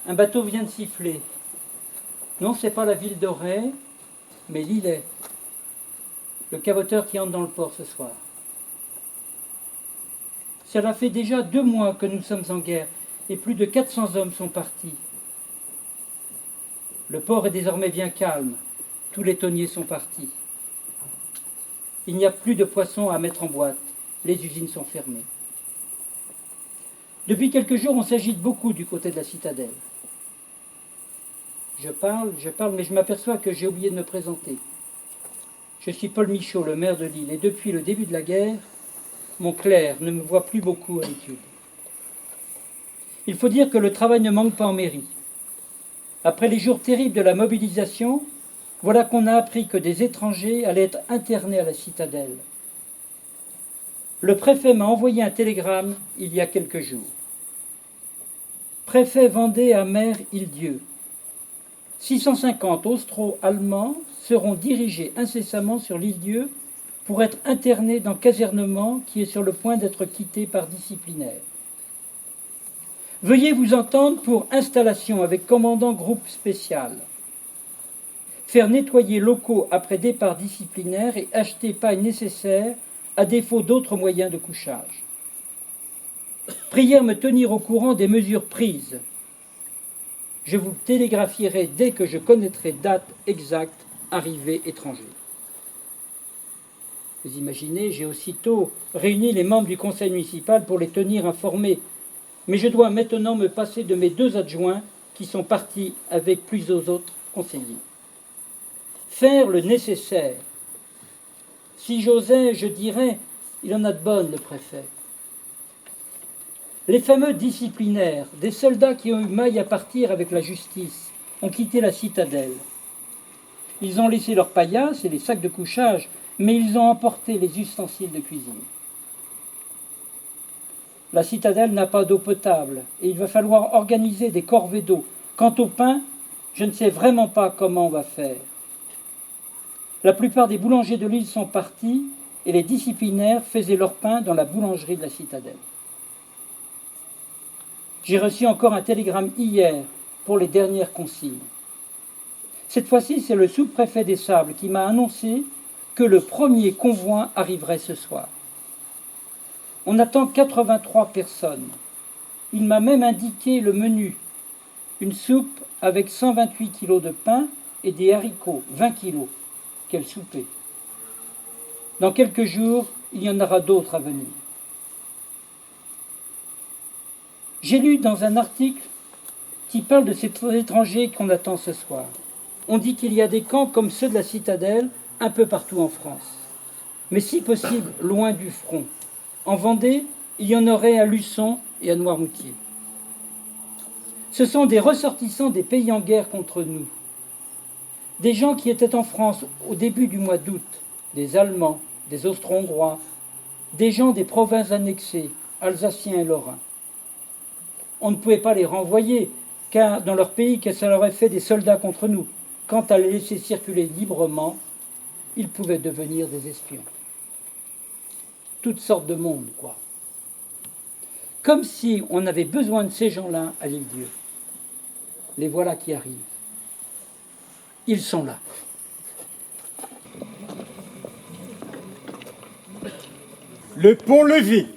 Un bateau vient de siffler. Non, c'est pas la ville d'Auray, mais l'Îlet. Le caboteur qui entre dans le port ce soir. Cela fait déjà 2 mois que nous sommes en guerre et plus de 400 hommes sont partis. Le port est désormais bien calme. Tous les tonniers sont partis. Il n'y a plus de poissons à mettre en boîte. Les usines sont fermées. Depuis quelques jours, on s'agite beaucoup du côté de la citadelle. Je parle, mais je m'aperçois que j'ai oublié de me présenter. Je suis Paul Michaud, le maire de Lille, et depuis le début de la guerre, mon clerc ne me voit plus beaucoup à l'étude. Il faut dire que le travail ne manque pas en mairie. Après les jours terribles de la mobilisation, voilà qu'on a appris que des étrangers allaient être internés à la citadelle. Le préfet m'a envoyé un télégramme il y a quelques jours. Préfet Vendée à maire Île-Dieu. 650 Austro-Allemands seront dirigés incessamment sur l'Île-Dieu pour être internés dans le casernement qui est sur le point d'être quitté par disciplinaire. Veuillez vous entendre pour installation avec commandant groupe spécial. Faire nettoyer locaux après départ disciplinaire et acheter paille nécessaire à défaut d'autres moyens de couchage. Prière me tenir au courant des mesures prises. Je vous télégraphierai dès que je connaîtrai date exacte arrivée étranger. Vous imaginez, j'ai aussitôt réuni les membres du conseil municipal pour les tenir informés. Mais je dois maintenant me passer de mes 2 adjoints qui sont partis avec plusieurs autres conseillers. Faire le nécessaire. Si j'osais, je dirais, il en a de bonnes, le préfet. Les fameux disciplinaires, des soldats qui ont eu maille à partir avec la justice, ont quitté la citadelle. Ils ont laissé leurs paillasses et les sacs de couchage, mais ils ont emporté les ustensiles de cuisine. La citadelle n'a pas d'eau potable et il va falloir organiser des corvées d'eau. Quant au pain, je ne sais vraiment pas comment on va faire. La plupart des boulangers de l'île sont partis et les disciplinaires faisaient leur pain dans la boulangerie de la citadelle. J'ai reçu encore un télégramme hier pour les dernières consignes. Cette fois-ci, c'est le sous-préfet des Sables qui m'a annoncé que le premier convoi arriverait ce soir. On attend 83 personnes. Il m'a même indiqué le menu. Une soupe avec 128 kilos de pain et des haricots, 20 kilos. Quel souper! Dans quelques jours, il y en aura d'autres à venir. J'ai lu dans un article qui parle de ces étrangers qu'on attend ce soir. On dit qu'il y a des camps comme ceux de la citadelle un peu partout en France. Mais si possible, loin du front. En Vendée, il y en aurait à Luçon et à Noirmoutier. Ce sont des ressortissants des pays en guerre contre nous. Des gens qui étaient en France au début du mois d'août, des Allemands, des Austro-Hongrois, des gens des provinces annexées, Alsaciens et Lorrains. On ne pouvait pas les renvoyer, car dans leur pays, ça leur aurait fait des soldats contre nous. Quant à les laisser circuler librement, ils pouvaient devenir des espions. Toutes sortes de monde, quoi. Comme si on avait besoin de ces gens-là à l'Île-Dieu. Les voilà qui arrivent. Ils sont là. Le pont-levis,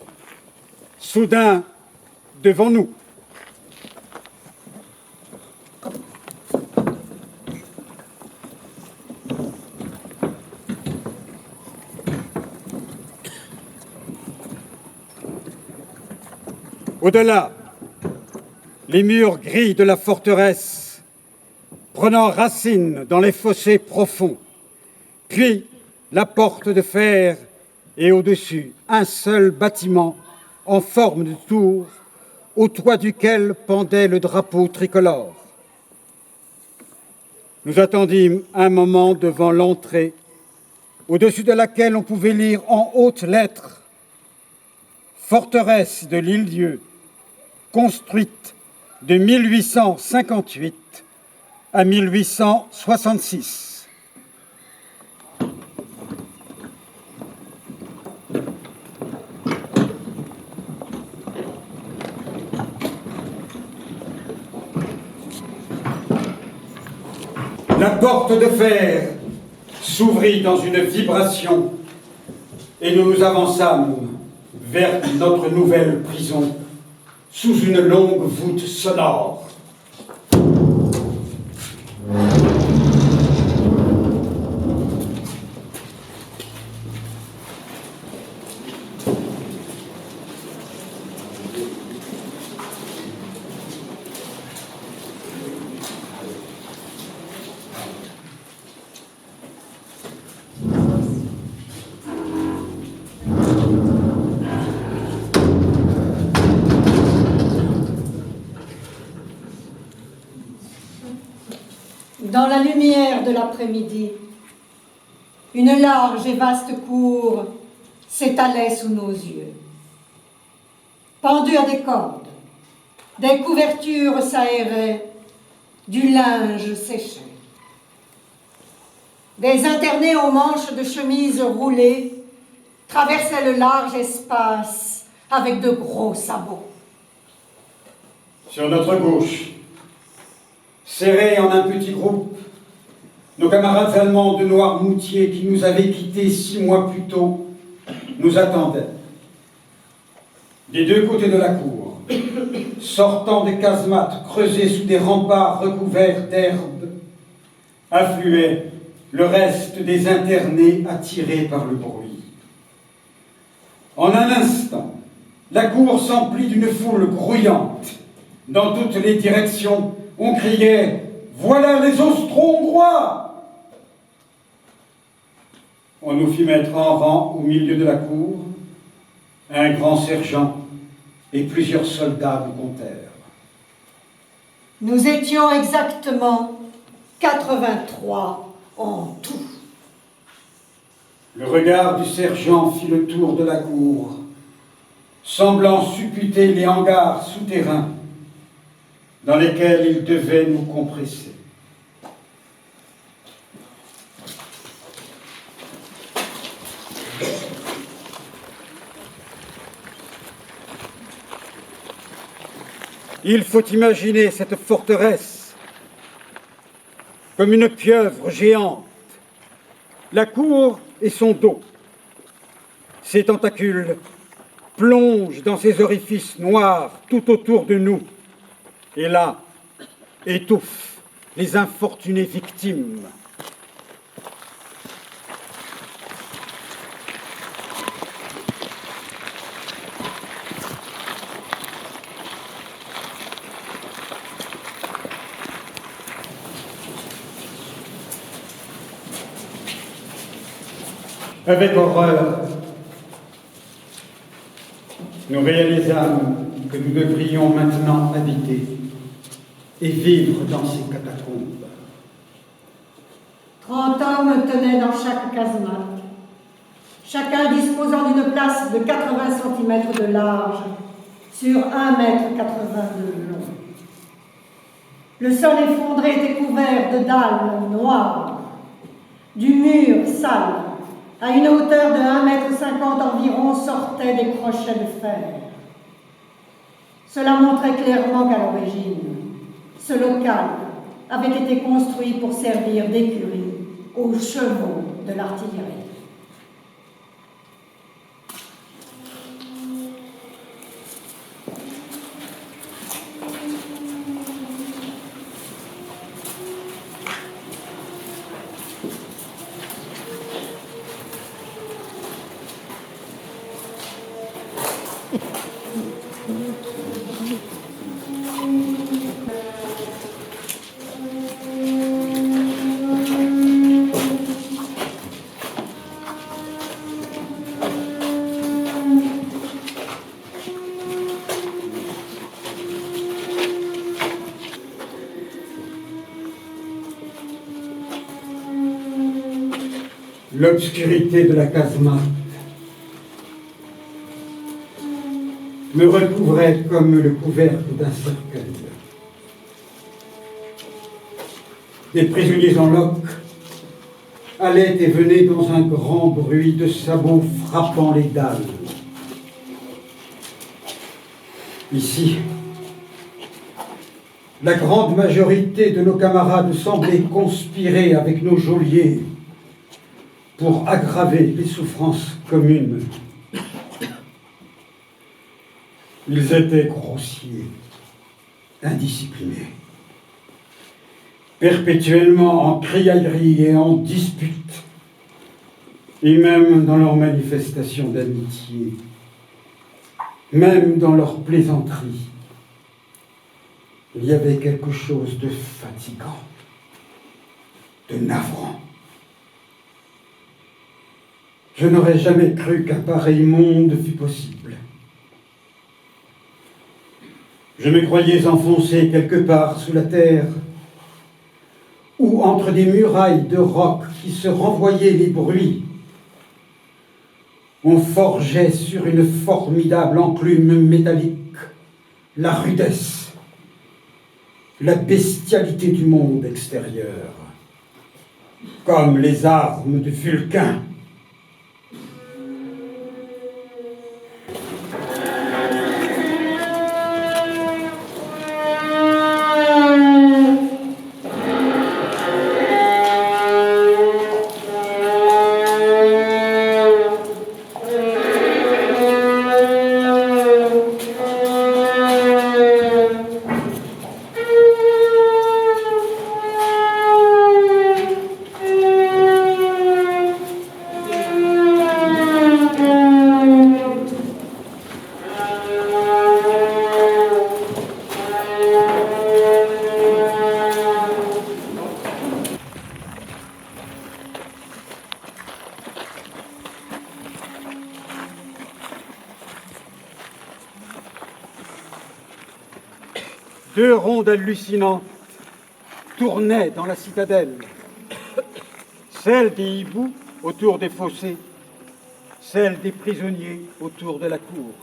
soudain devant nous. Au-delà, les murs gris de la forteresse, prenant racine dans les fossés profonds, puis la porte de fer et au-dessus, un seul bâtiment en forme de tour, au toit duquel pendait le drapeau tricolore. Nous attendîmes un moment devant l'entrée, au-dessus de laquelle on pouvait lire en hautes lettres « Forteresse de l'Île-Dieu, construite de 1858 à 1866. La porte de fer s'ouvrit dans une vibration et nous nous avançâmes vers notre nouvelle prison sous une longue voûte sonore. Dans la lumière de l'après-midi, une large et vaste cour s'étalait sous nos yeux. Pendus à des cordes, des couvertures s'aéraient, du linge séchait. Des internés aux manches de chemises roulées traversaient le large espace avec de gros sabots. Sur notre gauche, serrés en un petit groupe, nos camarades allemands de Noirmoutier qui nous avaient quittés 6 mois plus tôt nous attendaient. Des deux côtés de la cour, sortant des casemates creusées sous des remparts recouverts d'herbe, affluait le reste des internés attirés par le bruit. En un instant, la cour s'emplit d'une foule grouillante. Dans toutes les directions, on criait « Voilà les Austro-Hongrois !» On nous fit mettre en rang au milieu de la cour. Un grand sergent et plusieurs soldats nous comptèrent. Nous étions exactement 83 en tout. Le regard du sergent fit le tour de la cour, semblant supputer les hangars souterrains dans lesquels il devait nous compresser. Il faut imaginer cette forteresse comme une pieuvre géante, la cour et son dos. Ses tentacules plongent dans ces orifices noirs tout autour de nous, et là, étouffent les infortunées victimes. Avec horreur, nous réalisâmes que nous devrions maintenant habiter et vivre dans ces catacombes. 30 hommes tenaient dans chaque casemate, chacun disposant d'une place de 80 cm de large sur 1,82 m de long. Le sol effondré était couvert de dalles noires, du mur sale, à une hauteur de 1,50 m environ, sortaient des crochets de fer. Cela montrait clairement qu'à l'origine, ce local avait été construit pour servir d'écurie aux chevaux de l'artillerie. L'obscurité de la casemate me recouvrait comme le couvercle d'un cercueil. Des prisonniers en loques allaient et venaient dans un grand bruit de sabots frappant les dalles. Ici, La grande majorité de nos camarades semblaient conspirer avec nos geôliers pour aggraver les souffrances communes. Ils étaient grossiers, indisciplinés, perpétuellement en criaillerie et en dispute, et même dans leurs manifestations d'amitié, même dans leurs plaisanteries. Il y avait quelque chose de fatigant, de navrant. Je n'aurais jamais cru qu'un pareil monde fût possible. Je me croyais enfoncé quelque part sous la terre, ou entre des murailles de roc qui se renvoyaient les bruits. On forgeait sur une formidable enclume métallique la rudesse, la bestialité du monde extérieur, comme les armes de Vulcain. Deux rondes hallucinantes tournaient dans la citadelle, celle des hiboux autour des fossés, celle des prisonniers autour de la cour.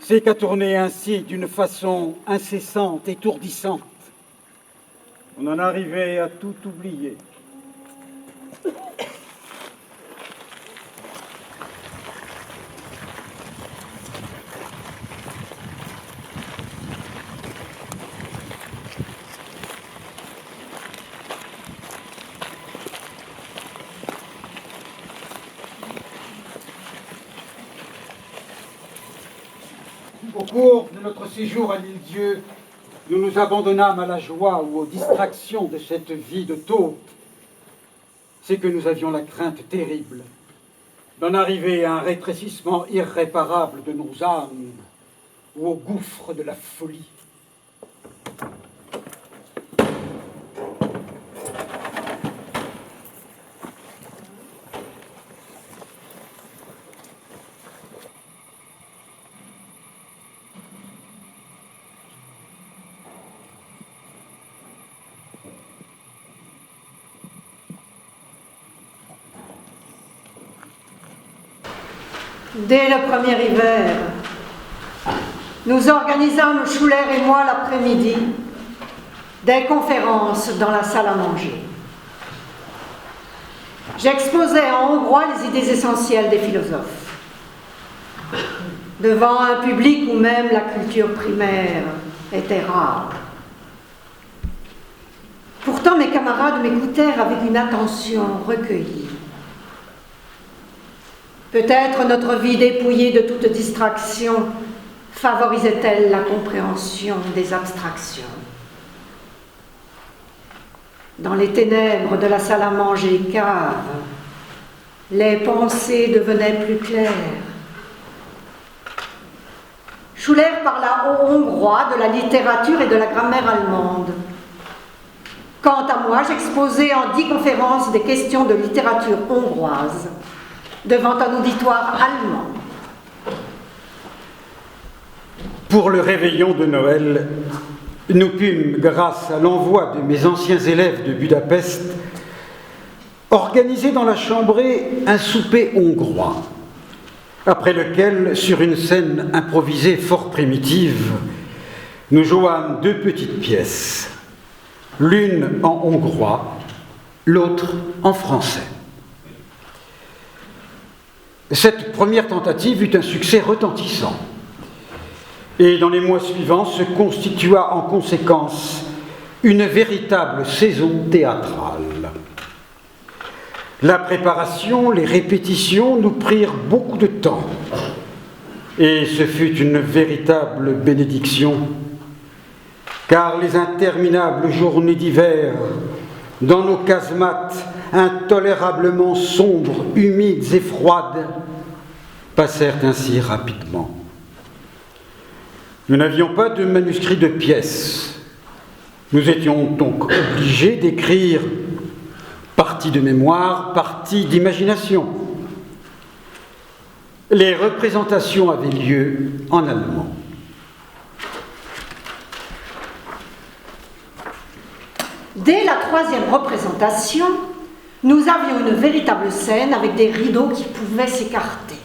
C'est qu'à tourner ainsi d'une façon incessante, étourdissante, on en arrivait à tout oublier. Au cours de notre séjour à l'île-Dieu, nous nous abandonnâmes à la joie ou aux distractions de cette vie de taupe. C'est que nous avions la crainte terrible d'en arriver à un rétrécissement irréparable de nos âmes ou au gouffre de la folie. Dès le premier hiver, nous organisâmes, Schuller et moi, l'après-midi, des conférences dans la salle à manger. J'exposais en hongrois les idées essentielles des philosophes, devant un public où même la culture primaire était rare. Pourtant, mes camarades m'écoutèrent avec une attention recueillie. Peut-être notre vie dépouillée de toute distraction favorisait-elle la compréhension des abstractions. Dans les ténèbres de la salle à manger cave, les pensées devenaient plus claires. Schuller parla au hongrois de la littérature et de la grammaire allemande. Quant à moi, j'exposais en 10 conférences des questions de littérature hongroise devant un auditoire allemand. Pour le réveillon de Noël, nous pûmes, grâce à l'envoi de mes anciens élèves de Budapest, organiser dans la chambrée un souper hongrois, après lequel, sur une scène improvisée fort primitive, nous jouâmes 2 petites pièces, l'une en hongrois, l'autre en français. Cette première tentative eut un succès retentissant. Et dans les mois suivants se constitua en conséquence une véritable saison théâtrale. La préparation, les répétitions nous prirent beaucoup de temps. Et ce fut une véritable bénédiction, car les interminables journées d'hiver, dans nos casemates intolérablement sombres, humides et froides, passèrent ainsi rapidement. Nous n'avions pas de manuscrit de pièces. Nous étions donc obligés d'écrire partie de mémoire, partie d'imagination. Les représentations avaient lieu en allemand. Dès la 3e représentation, nous avions une véritable scène avec des rideaux qui pouvaient s'écarter.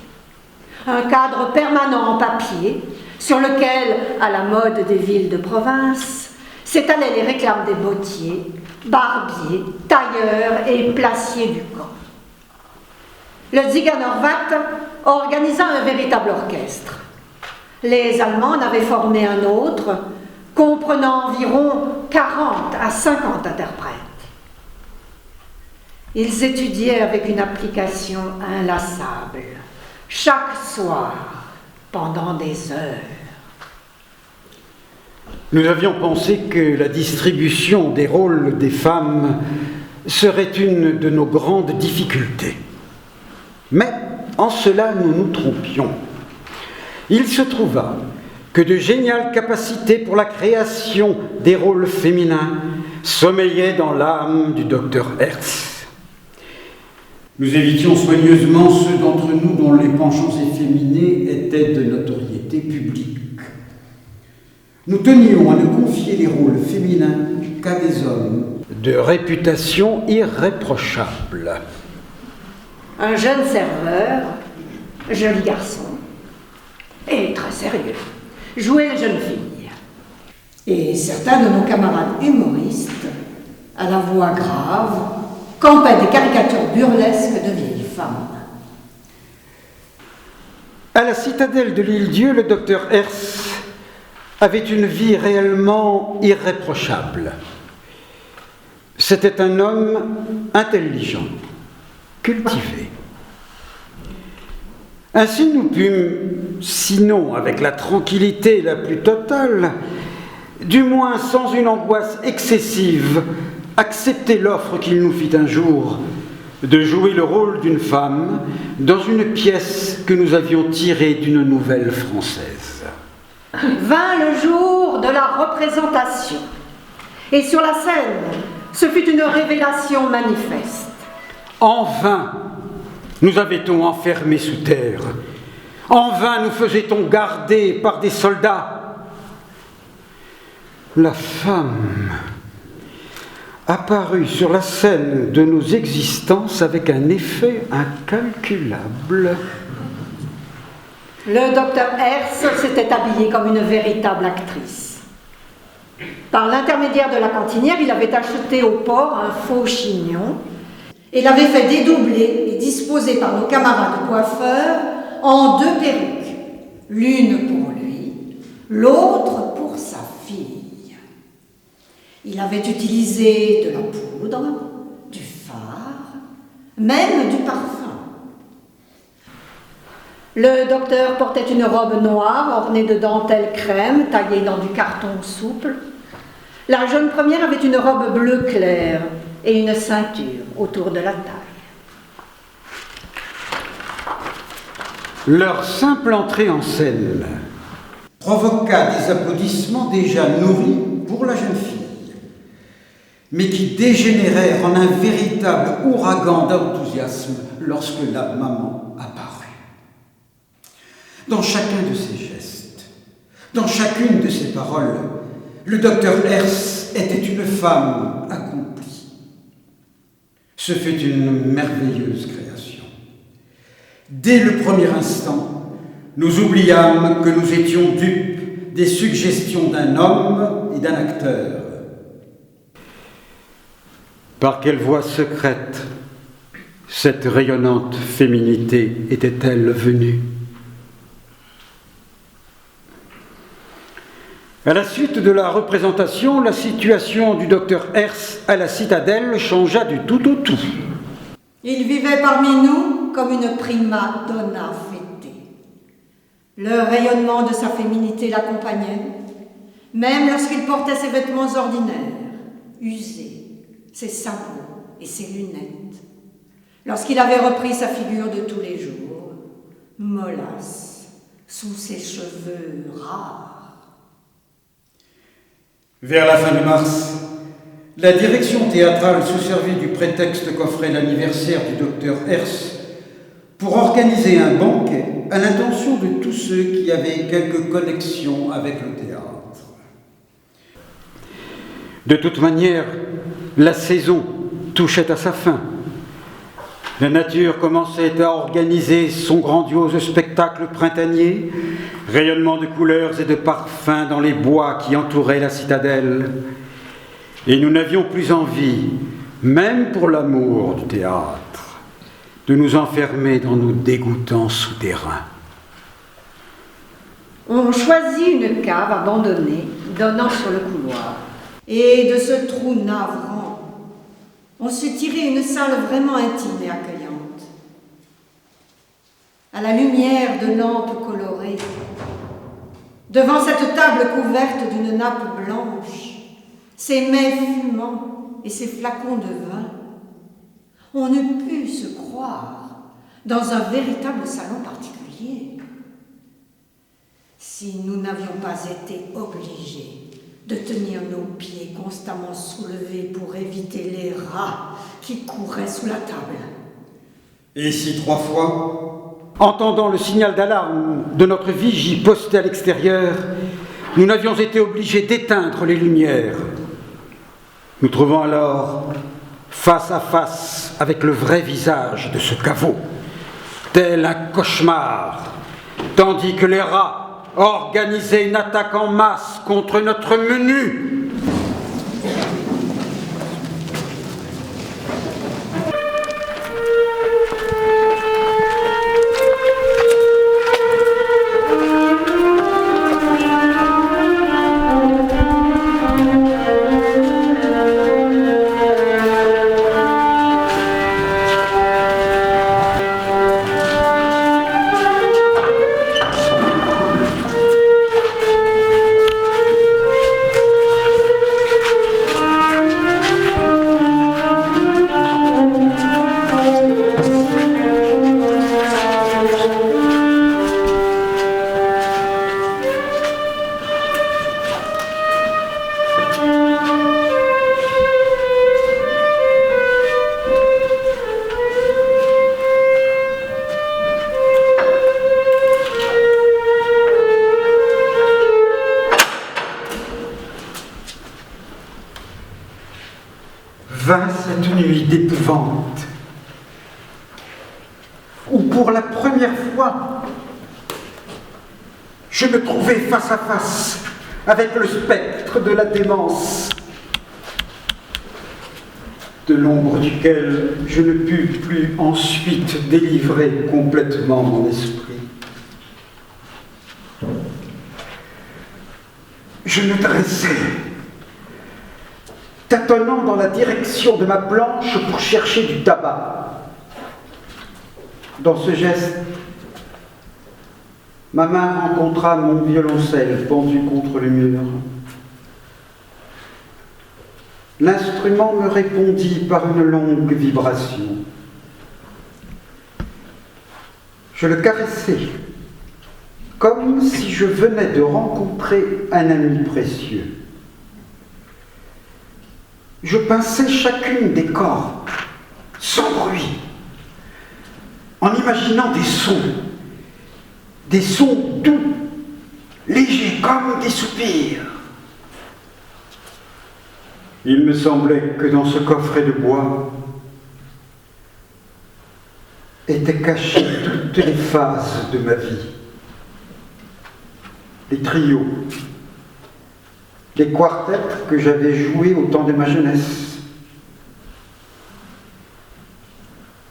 Un cadre permanent en papier, sur lequel, à la mode des villes de province, s'étalaient les réclames des bottiers, barbiers, tailleurs et placiers du camp. Le Zieganerwatt organisa un véritable orchestre. Les Allemands en avaient formé un autre, comprenant environ 40 à 50 interprètes. Ils étudiaient avec une application inlassable, chaque soir, pendant des heures. Nous avions pensé que la distribution des rôles des femmes serait une de nos grandes difficultés. Mais en cela, nous nous trompions. Il se trouva que de géniales capacités pour la création des rôles féminins sommeillaient dans l'âme du docteur Hertz. Nous évitions soigneusement ceux d'entre nous dont les penchants efféminés étaient de notoriété publique. Nous tenions à ne confier les rôles féminins qu'à des hommes de réputation irréprochable. Un jeune serveur, joli garçon, et très sérieux, jouait les jeunes filles. Et certains de nos camarades humoristes, à la voix grave, campaient des caricatures burlesques de vieilles femmes. À la citadelle de l'Île-Dieu, le docteur Hertz avait une vie réellement irréprochable. C'était un homme intelligent, cultivé. Ainsi nous pûmes, sinon avec la tranquillité la plus totale, du moins sans une angoisse excessive, accepter l'offre qu'il nous fit un jour de jouer le rôle d'une femme dans une pièce que nous avions tirée d'une nouvelle française. Vint le jour de la représentation, et sur la scène, ce fut une révélation manifeste. En vain, nous avait-on enfermés sous terre. En vain, nous faisait-on garder par des soldats. La femme apparut sur la scène de nos existences avec un effet incalculable. Le docteur Hertz s'était habillé comme une véritable actrice. Par l'intermédiaire de la cantinière, il avait acheté au port un faux chignon et l'avait fait dédoubler et disposer par nos camarades coiffeurs en 2 perruques, l'une pour lui, l'autre pour sa fille. Il avait utilisé de la poudre, du fard, même du parfum. Le docteur portait une robe noire ornée de dentelle crème taillée dans du carton souple. La jeune première avait une robe bleu clair et une ceinture autour de la taille. Leur simple entrée en scène provoqua des applaudissements déjà nourris pour la jeune fille, mais qui dégénérèrent en un véritable ouragan d'enthousiasme lorsque la maman apparut. Dans chacun de ses gestes, dans chacune de ses paroles, le docteur Hertz était une femme accomplie. Ce fut une merveilleuse création. Dès le premier instant, nous oubliâmes que nous étions dupes des suggestions d'un homme et d'un acteur. Par quelle voie secrète cette rayonnante féminité était-elle venue ? À la suite de la représentation, la situation du docteur Herse à la citadelle changea du tout au tout. Il vivait parmi nous comme une prima donna fêtée. Le rayonnement de sa féminité l'accompagnait, même lorsqu'il portait ses vêtements ordinaires, usés, ses sabots et ses lunettes. Lorsqu'il avait repris sa figure de tous les jours, mollasse, sous ses cheveux rares. Vers la fin de mars, la direction théâtrale se servit du prétexte qu'offrait l'anniversaire du docteur Herse pour organiser un banquet à l'intention de tous ceux qui avaient quelque connexion avec le théâtre. De toute manière, la saison touchait à sa fin. La nature commençait à organiser son grandiose spectacle printanier, rayonnement de couleurs et de parfums dans les bois qui entouraient la citadelle. Et nous n'avions plus envie, même pour l'amour du théâtre, de nous enfermer dans nos dégoûtants souterrains. On choisit une cave abandonnée, donnant sur le couloir. Et de ce trou navrant, on sut tirer une salle vraiment intime et accueillante. À la lumière de lampes colorées, devant cette table couverte d'une nappe blanche, ses mets fumants et ses flacons de vin, on eût pu se croire dans un véritable salon particulier. Si nous n'avions pas été obligés de tenir nos pieds constamment soulevés pour éviter les rats qui couraient sous la table. Et si 3 fois, entendant le signal d'alarme de notre vigie postée à l'extérieur, nous n'avions été obligés d'éteindre les lumières. Nous trouvons alors face à face avec le vrai visage de ce caveau, tel un cauchemar, tandis que les rats organisaient une attaque en masse contre notre menu. Vint cette nuit d'épouvante, où pour la première fois, je me trouvais face à face avec le spectre de la démence, de l'ombre duquel je ne pus plus ensuite délivrer complètement mon esprit. Je me dressai, tâtonnant dans la direction de ma planche pour chercher du tabac. Dans ce geste, ma main rencontra mon violoncelle pendu contre le mur. L'instrument me répondit par une longue vibration. Je le caressai, comme si je venais de rencontrer un ami précieux. Je pinçais chacune des cordes, sans bruit, en imaginant des sons doux, légers comme des soupirs. Il me semblait que dans ce coffret de bois étaient cachées toutes les phases de ma vie. Les trios, les quartets que j'avais joués au temps de ma jeunesse.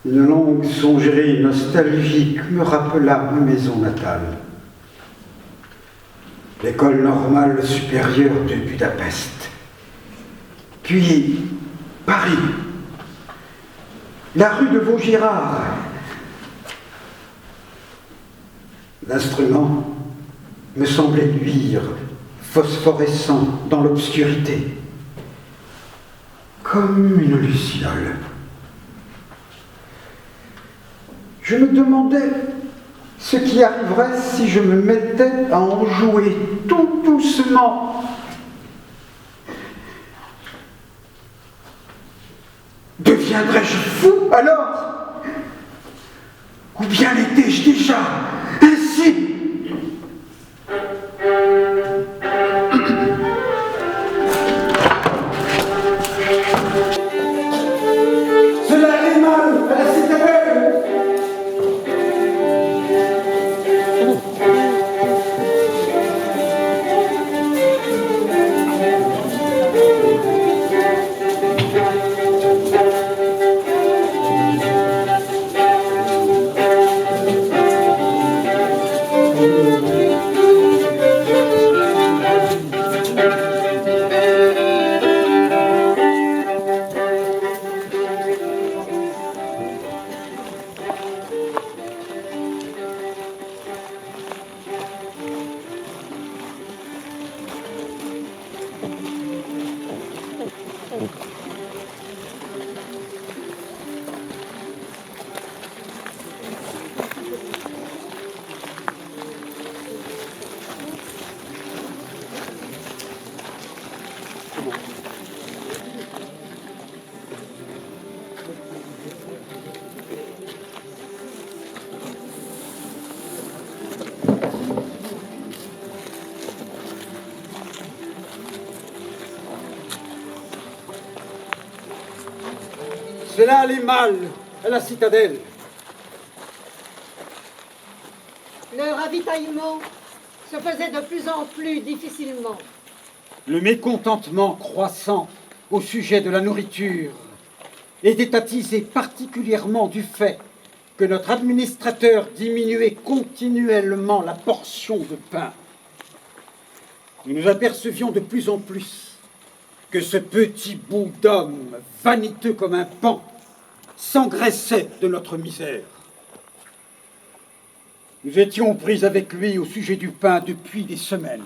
Une longue songerie nostalgique me rappela ma maison natale. l'école normale supérieure de Budapest, puis Paris, la rue de Vaugirard. L'instrument me semblait luire, phosphorescent dans l'obscurité, comme une luciole. Je me demandais ce qui arriverait si je me mettais à en jouer tout doucement. Deviendrais-je fou alors? Ou bien l'étais-je déjà ainsi? Cela est mal à la citadelle. Cela allait mal à la citadelle. Le ravitaillement se faisait de plus en plus difficilement. Le mécontentement croissant au sujet de la nourriture était attisé particulièrement du fait que notre administrateur diminuait continuellement la portion de pain. Nous nous apercevions de plus en plus que ce petit bout d'homme, vaniteux comme un paon, s'engraissait de notre misère. Nous étions pris avec lui au sujet du pain depuis des semaines.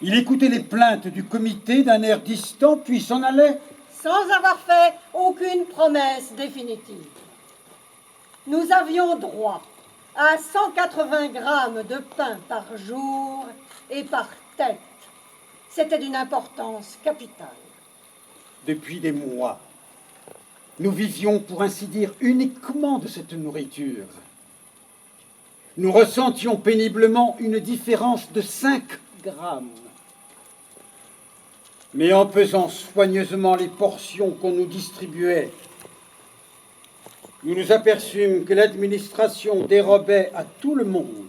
Il écoutait les plaintes du comité d'un air distant, puis s'en allait. Sans avoir fait aucune promesse définitive. Nous avions droit à 180 grammes de pain par jour et par tête. C'était d'une importance capitale. Depuis des mois, nous vivions, pour ainsi dire, uniquement de cette nourriture. Nous ressentions péniblement une différence de 5 grammes. Mais en pesant soigneusement les portions qu'on nous distribuait, nous nous aperçûmes que l'administration dérobait à tout le monde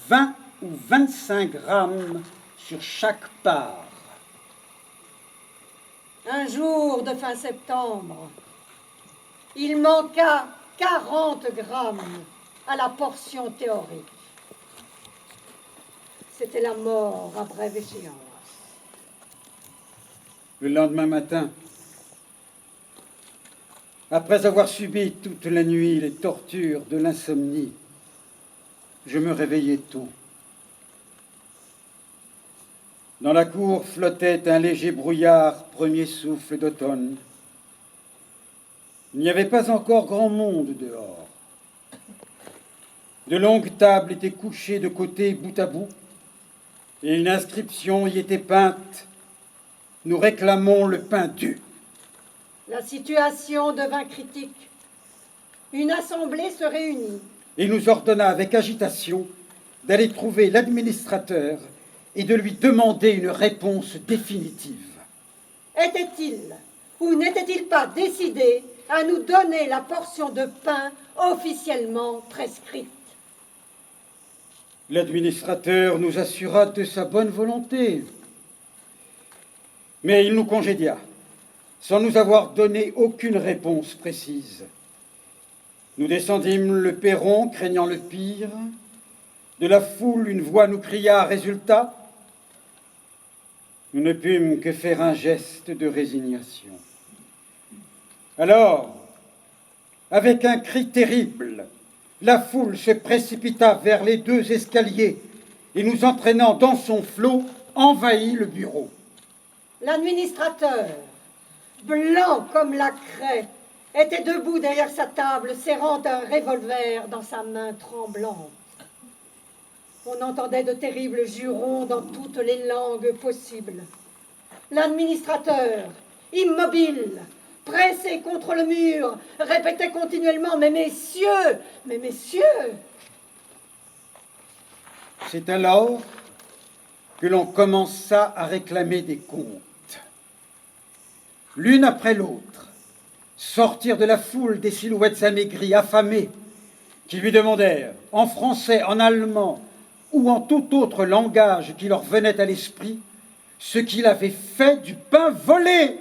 20 ou 25 grammes sur chaque part. Un jour de fin septembre, il manqua 40 grammes à la portion théorique. C'était la mort à brève échéance. Le lendemain matin, après avoir subi toute la nuit les tortures de l'insomnie, je me réveillai tôt. Dans la cour flottait un léger brouillard, premier souffle d'automne. Il n'y avait pas encore grand monde dehors. De longues tables étaient couchées de côté bout à bout, et une inscription y était peinte « Nous réclamons le pain dû ». La situation devint critique. Une assemblée se réunit. Et nous ordonna avec agitation d'aller trouver l'administrateur et de lui demander une réponse définitive. Était-il ou n'était-il pas décidé à nous donner la portion de pain officiellement prescrite? L'administrateur nous assura de sa bonne volonté, mais il nous congédia, sans nous avoir donné aucune réponse précise. Nous descendîmes le perron, craignant le pire, De la foule, une voix nous cria, résultat, nous ne pûmes que faire un geste de résignation. Alors, avec un cri terrible, la foule se précipita vers les 2 escaliers et, nous entraînant dans son flot, envahit le bureau. L'administrateur, blanc comme la craie, était debout derrière sa table, serrant un revolver dans sa main tremblante. On entendait de terribles jurons dans toutes les langues possibles. L'administrateur, immobile, pressé contre le mur, répétait continuellement « Mais messieurs, mais messieurs !» C'est alors que l'on commença à réclamer des comptes. L'une après l'autre, sortir de la foule des silhouettes amaigries, affamées, qui lui demandèrent, en français, en allemand ou en tout autre langage qui leur venait à l'esprit, ce qu'il avait fait du pain volé.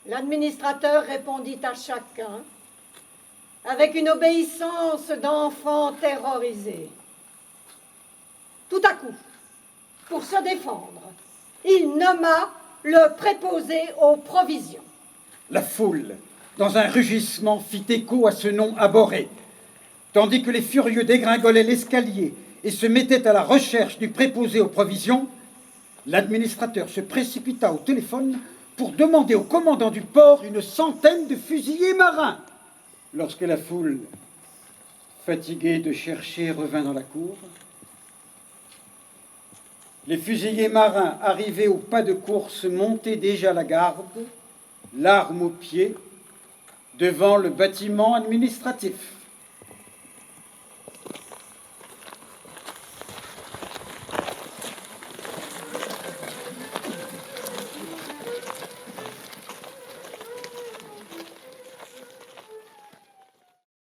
L'administrateur répondit à chacun avec une obéissance d'enfant terrorisé. Tout à coup, pour se défendre, il nomma le préposé aux provisions. La foule, dans un rugissement, fit écho à ce nom abhorré, tandis que les furieux dégringolaient l'escalier et se mettaient à la recherche du préposé aux provisions. L'administrateur se précipita au téléphone pour demander au commandant du port une centaine de fusiliers marins. Lorsque la foule, fatiguée de chercher, revint dans la cour, les fusiliers marins, arrivés au pas de course, montaient déjà la garde, l'arme au pied, devant le bâtiment administratif.